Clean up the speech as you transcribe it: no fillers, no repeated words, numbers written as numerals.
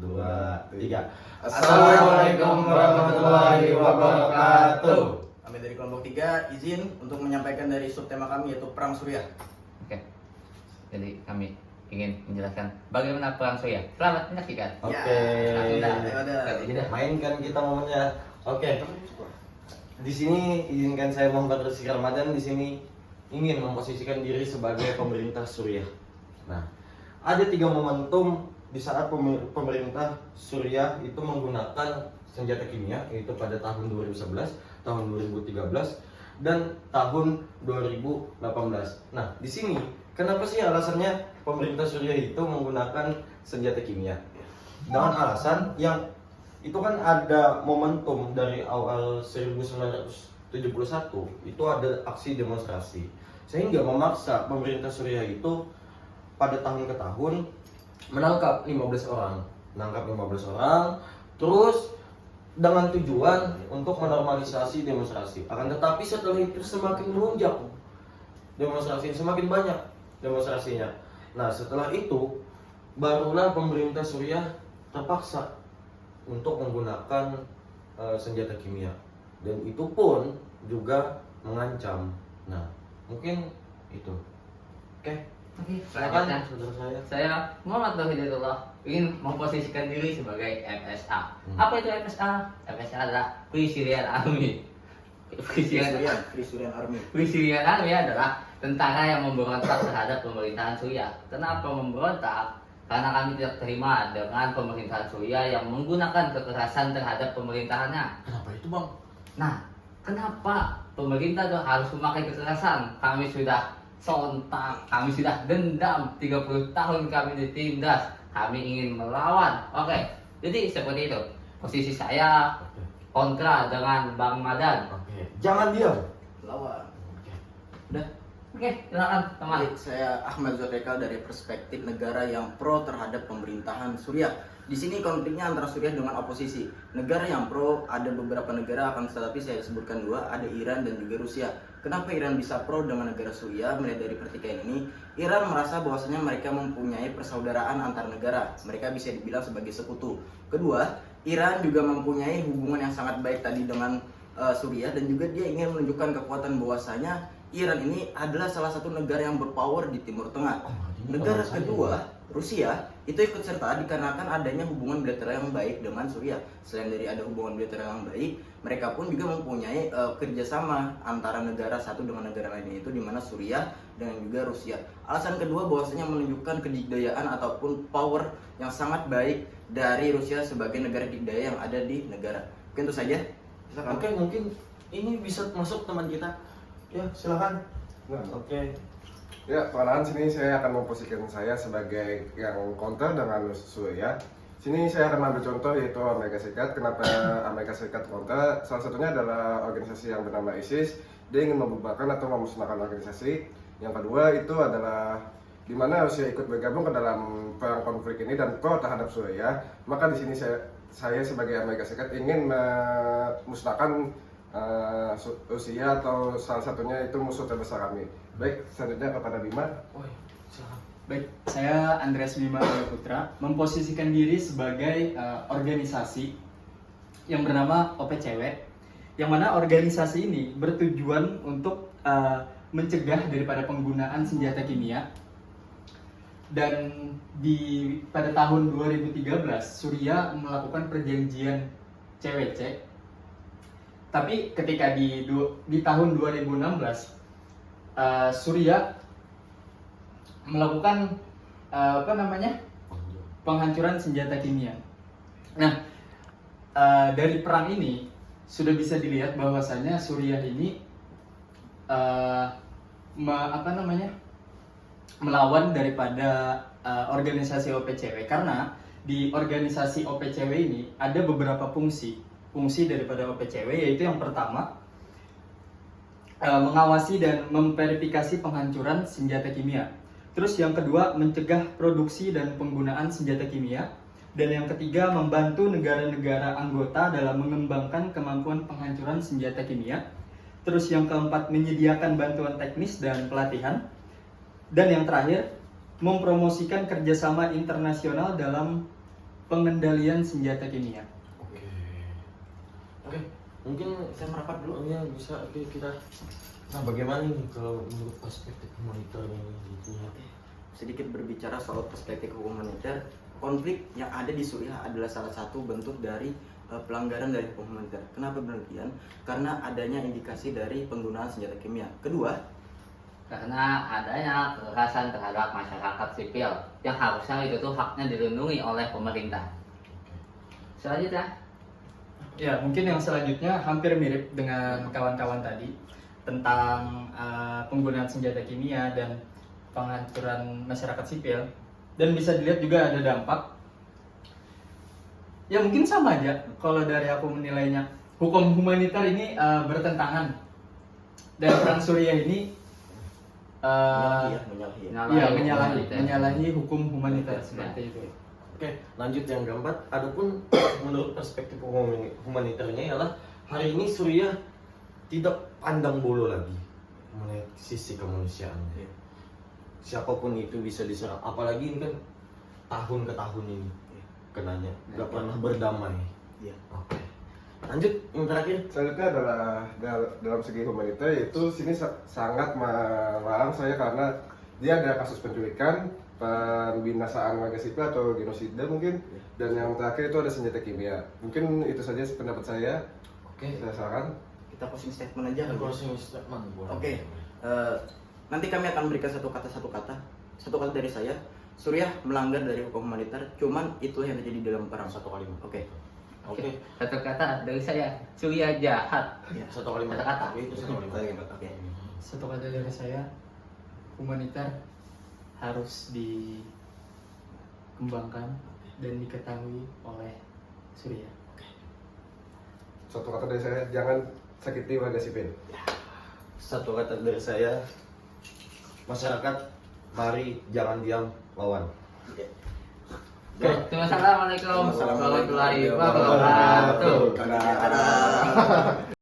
2, 3. Assalamualaikum warahmatullahi wabarakatuh. Kami dari kelompok 3 izin untuk menyampaikan dari subtema kami yaitu Perang Suriah. Oke. Jadi kami ingin menjelaskan bagaimana Perang Suriah. Selamat menyaksikan. Oke. Mainkan kita momennya. Oke. Di sini izinkan saya Muhammad Rizky Ramadan di sini ingin memposisikan diri sebagai pemerintah Suriah. Nah, ada 3 momentum di saat pemerintah Suriah itu menggunakan senjata kimia, yaitu pada tahun 2011, tahun 2013, dan tahun 2018. Nah, di sini kenapa sih alasannya pemerintah Suriah itu menggunakan senjata kimia? Dengan alasan yang itu kan ada momentum dari awal 1971 itu ada aksi demonstrasi, sehingga memaksa pemerintah Suriah itu pada tahun ke tahun menangkap 15 orang, terus dengan tujuan untuk menormalisasi demonstrasi. Akan tetapi setelah itu semakin melonjak demonstrasi, semakin banyak demonstrasinya. Nah, setelah itu barulah pemerintah Suriah terpaksa untuk menggunakan senjata kimia, dan itu pun juga mengancam. Nah, mungkin itu. Oke. Selanjutnya, saya Muhammad Hidayatullah ingin memposisikan diri sebagai FSA. Apa itu FSA? FSA adalah Free Syrian Army. Free Syrian Army adalah tentara yang memberontak terhadap pemerintahan Suriah. Kenapa memberontak? Karena kami tidak terima dengan pemerintahan Suriah yang menggunakan kekerasan terhadap pemerintahannya. Kenapa itu, Bang? Nah, kenapa pemerintah tuh harus memakai kekerasan? Kami sudah sontak, kami sudah dendam, 30 tahun kami ditindas, kami ingin melawan. Oke, jadi seperti itu. Posisi saya kontra dengan Bang Madan. Oke. Jangan diam. Lawan. Udah. Oke, silakan teman. Baik, saya Ahmad Zulfikar dari perspektif negara yang pro terhadap pemerintahan Suriah. Di sini konfliknya antara Suriah dengan oposisi. Negara yang pro ada beberapa negara, akan tetapi saya sebutkan 2, ada Iran dan juga Rusia. Kenapa Iran bisa pro dengan negara Suriah? Melihat dari pertikaian ini, Iran merasa bahwasanya mereka mempunyai persaudaraan antar negara. Mereka bisa dibilang sebagai sekutu. Kedua, Iran juga mempunyai hubungan yang sangat baik tadi dengan Suriah, dan juga dia ingin menunjukkan kekuatan bahwasanya Iran ini adalah salah satu negara yang berpower di Timur Tengah. Negara kedua, Rusia, itu ikut serta dikarenakan adanya hubungan bilateral yang baik dengan Suriah. Selain dari ada hubungan bilateral yang baik, mereka pun juga mempunyai kerjasama antara negara satu dengan negara lainnya, itu di mana Suriah dengan juga Rusia. Alasan kedua bahwasanya menunjukkan kedikdayaan ataupun power yang sangat baik dari Rusia sebagai negara dikdaya yang ada di negara. Mungkin itu saja. Oke, mungkin ini bisa masuk teman kita. Ya, silakan. Nah, Oke. ya, perlahan sini saya akan memposisikan saya sebagai yang counter dengan Suriah. Sini saya akan ambil contoh yaitu Amerika Serikat. Kenapa Amerika Serikat counter? Salah satunya adalah organisasi yang bernama ISIS. Dia ingin membubarkan atau memusnahkan organisasi. Yang kedua itu adalah di mana Rusia ikut bergabung ke dalam perang konflik ini dan pro terhadap Suriah. Maka di sini saya sebagai Amerika Serikat ingin memusnahkan Rusia, atau salah satunya itu musuh terbesar kami. Baik, selanjutnya kepada Bima. Baik, saya Andreas Bima Putra memposisikan diri sebagai organisasi yang bernama OPCW, yang mana organisasi ini bertujuan untuk mencegah daripada penggunaan senjata kimia. Dan pada tahun 2013 Suriah melakukan perjanjian CWC. Tapi ketika di tahun 2016 Suriah melakukan penghancuran senjata kimia. Nah, dari perang ini sudah bisa dilihat bahwasanya Suriah ini melawan daripada organisasi OPCW, karena di organisasi OPCW ini ada beberapa fungsi daripada OPCW, yaitu yang pertama mengawasi dan memverifikasi penghancuran senjata kimia. Terus yang kedua mencegah produksi dan penggunaan senjata kimia. Dan yang ketiga membantu negara-negara anggota dalam mengembangkan kemampuan penghancuran senjata kimia. Terus yang keempat menyediakan bantuan teknis dan pelatihan. Dan yang terakhir mempromosikan kerjasama internasional dalam pengendalian senjata kimia. Oke. Oke, mungkin Saya merapat dulu. ya bisa kita. Nah, bagaimana nih kalau menurut perspektif humanitar ini gitu ya? Sedikit berbicara soal perspektif humaniter, konflik yang ada di Suriah adalah salah satu bentuk dari pelanggaran dari hukum humaniter. Kenapa demikian? Karena adanya indikasi dari penggunaan senjata kimia. Kedua, Karena adanya kekerasan terhadap masyarakat sipil yang harusnya itu tuh haknya dilindungi oleh pemerintah. Selanjutnya, Ya, mungkin yang selanjutnya hampir mirip dengan kawan-kawan tadi tentang penggunaan senjata kimia dan penghancuran masyarakat sipil. Dan bisa dilihat juga ada dampak. Ya mungkin sama aja kalau dari aku menilainya. Hukum humaniter ini bertentangan. Dan perang Suriah ini menyalahi hukum humaniter seperti itu. Oke, lanjut yang keempat. Adapun menurut perspektif humaniternya ialah hari ini Suriah tidak pandang bulu lagi melihat sisi kemanusiaan. Siapapun itu bisa diserang, apalagi ini kan tahun ke tahun ini kenanya, nggak pernah berdamai. Iya. Oke, lanjut yang terakhir. Selanjutnya adalah dalam segi humaniter, itu sini sangat melarang saya karena dia ada kasus penculikan, pembinasaan warga sipil atau genosida mungkin, dan yang terakhir itu ada senjata kimia. Mungkin itu saja pendapat saya. Oke, Saya saran. kita closing statement aja. kali ya. closing statement. Oke, nanti kami akan berikan satu kata dari saya. Suriah melanggar dari hukum humaniter, cuman itu yang terjadi dalam perang. Satu kalimat. Oke. Oke. satu kata dari saya, Suriah jahat. Ya. Satu kalimat. Kata-kata. Oke, itu satu kalimat. Oke. Satu kata dari saya, humaniter harus dikembangkan dan diketahui oleh Suriah. Satu kata dari saya, jangan sakiti warga sipil. Satu kata dari saya, masyarakat, mari jangan diam, lawan. Assalamualaikum warahmatullahi Wabarakatuh. wabarakatuh. Dadah.